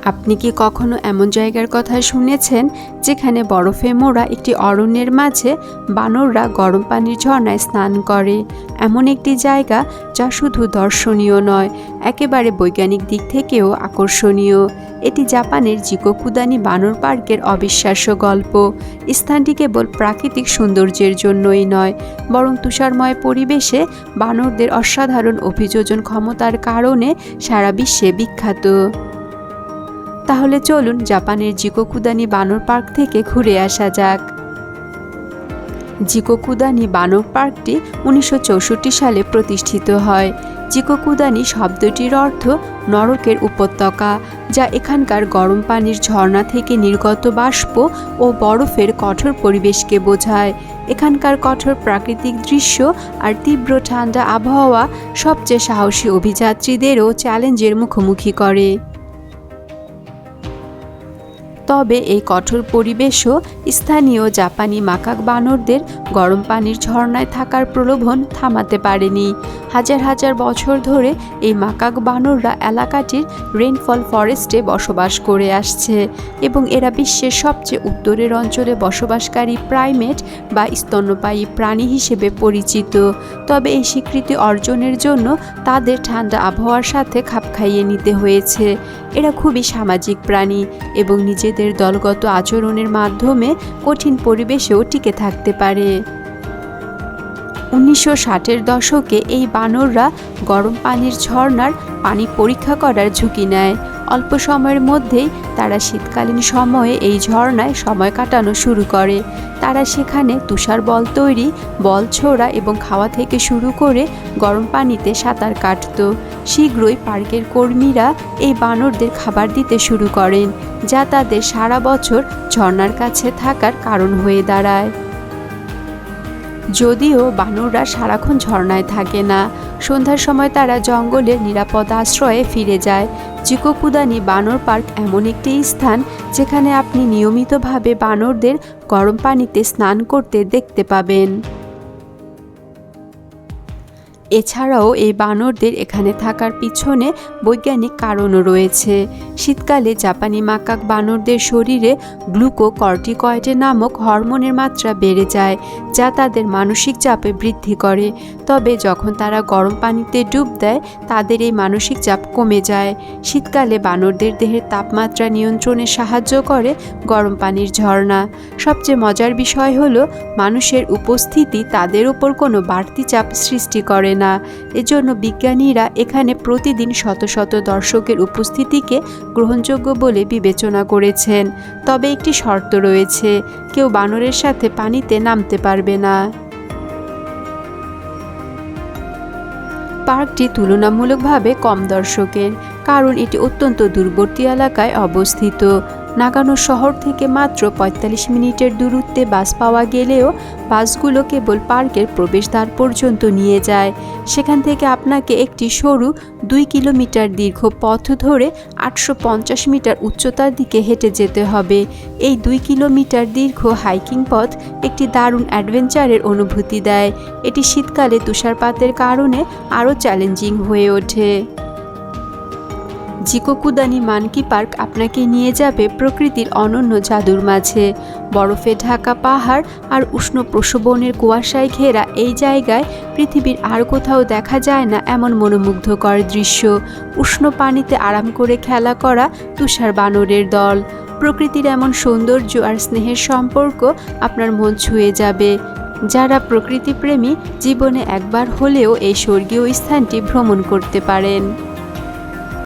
আপনি কি কখনো এমন জায়গার কথা শুনেছেন যেখানে বরফে মোড়া একটি অরণ্যের মাঝে বানররা গরম পানির ঝর্ণায় স্নান করে? এমন একটি জায়গা যা শুধু দর্শনীয় নয়, একেবারে বৈজ্ঞানিক দিক থেকেও আকর্ষণীয়। এটি জাপানের জিকোকুদানি বানর পার্কের অবিশ্বাস্য গল্প। স্থানটি কেবল প্রাকৃতিক সৌন্দর্যের জন্যই নয়, বরং তুষারময় পরিবেশে বানরদের অসাধারণ অভিযোজন ক্ষমতার কারণে সারা বিশ্বে বিখ্যাত। তাহলে চলুন জাপানের জিকোকুদানি বানর পার্ক থেকে ঘুরে আসা যাক। জিকোকুদানি বানর পার্কটি 1964 সালে প্রতিষ্ঠিত হয়। জিকোকুদানি শব্দটির অর্থ নরকের উপত্যকা, যা এখানকার গরম পানির ঝর্ণা থেকে নির্গত বাষ্প ও বরফের কঠোর পরিবেশকে বোঝায়। এখানকার কঠোর প্রাকৃতিক দৃশ্য আর তীব্র ঠান্ডা আবহাওয়া সবচেয়ে সাহসী অভিযাত্রীদেরও চ্যালেঞ্জের মুখোমুখি করে। তবে এই কঠোর পরিবেশও স্থানীয় জাপানি মাকাক বানরদের গরম পানির ঝর্ণায় থাকার প্রলোভন থামাতে পারেনি। হাজার হাজার বছর ধরে এই মাকাক বানররা এলাকাটির রেইনফল ফরেস্টে বসবাস করে আসছে এবং এরা বিশ্বের সবচেয়ে উত্তরের অঞ্চলে বসবাসকারী প্রাইমেট বা স্তন্যপায়ী প্রাণী হিসেবে পরিচিত। তবে এই স্বীকৃতি অর্জনের জন্য তাদের ঠান্ডা আবহাওয়ার সাথে খাপ খাইয়ে নিতে হয়েছে। এরা খুবই সামাজিক প্রাণী এবং নিজেদের দলগত আচরণের মাধ্যমে কঠিন পরিবেশেও টিকে থাকতে পারে। 1960-এর দশকে এই বানররা গরম পানির ঝর্ণার পানি পরীক্ষা করার ঝুঁকি নেয়। অল্প সময়ের মধ্যেই তারা শীতকালীন সময়ে এই ঝর্ণায় সময় কাটানো শুরু করে। তারা সেখানে তুষার বল তৈরি, বল ছোড়া এবং খাওয়া থেকে শুরু করে গরম পানিতে সাঁতার কাটত। শীঘ্রই পার্কের কর্মীরা এই বানরদের খাবার দিতে শুরু করেন, যা তাদের সারা বছর ঝর্ণার কাছে থাকার কারণ হয়ে দাঁড়ায়। যদিও বানররা সারাক্ষণ ঝর্ণায় থাকে না, সন্ধ্যার সময় তারা জঙ্গলের নিরাপদ আশ্রয়ে ফিরে যায়। জিকোকুদানি বানর পার্ক এমন একটি স্থান যেখানে আপনি নিয়মিতভাবে বানরদের গরম পানিতে স্নান করতে দেখতে পাবেন। এছাড়াও এই বানরদের এখানে থাকার পিছনে বৈজ্ঞানিক কারণও রয়েছে। শীতকালে জাপানি মাকাক বানরদের শরীরে গ্লুকোকর্টিকয়েড নামক হরমোনের মাত্রা বেড়ে যায়, যা তাদের মানসিক চাপে বৃদ্ধি করে। তবে যখন তারা গরম পানিতে ডুব দেয়, তাদের এই মানসিক চাপ কমে যায়। শীতকালে বানরদের দেহের তাপমাত্রা নিয়ন্ত্রণে সাহায্য করে গরম পানির ঝর্ণা। সবচেয়ে মজার বিষয় হলো, মানুষের উপস্থিতি তাদের উপর কোনো বাড়তি চাপ সৃষ্টি করে না। এজন্য বিজ্ঞানীরা এখানে প্রতিদিন শত শত দর্শকের উপস্থিতিকে গ্রহণযোগ্য বলে বিবেচনা করেছেন। তবে একটি শর্ত রয়েছে, কেউ বানরের সাথে পানিতে নামতে পারবে না। পার্কটি তুলনামূলকভাবে কম দর্শকের, কারণ এটি অত্যন্ত দূরবর্তী এলাকায় অবস্থিত। নাগানো শহর থেকে মাত্র 45 মিনিটের দূরত্বে বাস পাওয়া গেলেও বাসগুলো কেবল পার্কের প্রবেশদ্বার পর্যন্ত নিয়ে যায়। সেখান থেকে আপনাকে একটি সরু 2 কিলোমিটার দীর্ঘ পথ ধরে 850 মিটার উচ্চতার দিকে হেঁটে যেতে হবে। এই 2 কিলোমিটার দীর্ঘ হাইকিং পথ একটি দারুণ অ্যাডভেঞ্চারের অনুভূতি দেয়। এটি শীতকালে তুষারপাতের কারণে আরও চ্যালেঞ্জিং হয়ে ওঠে। জিকোকুদানি মানকি পার্ক আপনাকে নিয়ে যাবে প্রকৃতির অনন্য জাদুর মাঝে। বরফে ঢাকা পাহাড় আর উষ্ণ প্রসবনের কুয়াশায় ঘেরা এই জায়গায় পৃথিবীর আর কোথাও দেখা যায় না এমন মনোমুগ্ধকর দৃশ্য। উষ্ণ পানিতে আরাম করে খেলা করা তুষার বানরের দল, প্রকৃতির এমন সৌন্দর্য আর স্নেহের সম্পর্ক আপনার মন ছুঁয়ে যাবে। যারা প্রকৃতিপ্রেমী, জীবনে একবার হলেও এই স্বর্গীয় স্থানটি ভ্রমণ করতে পারেন।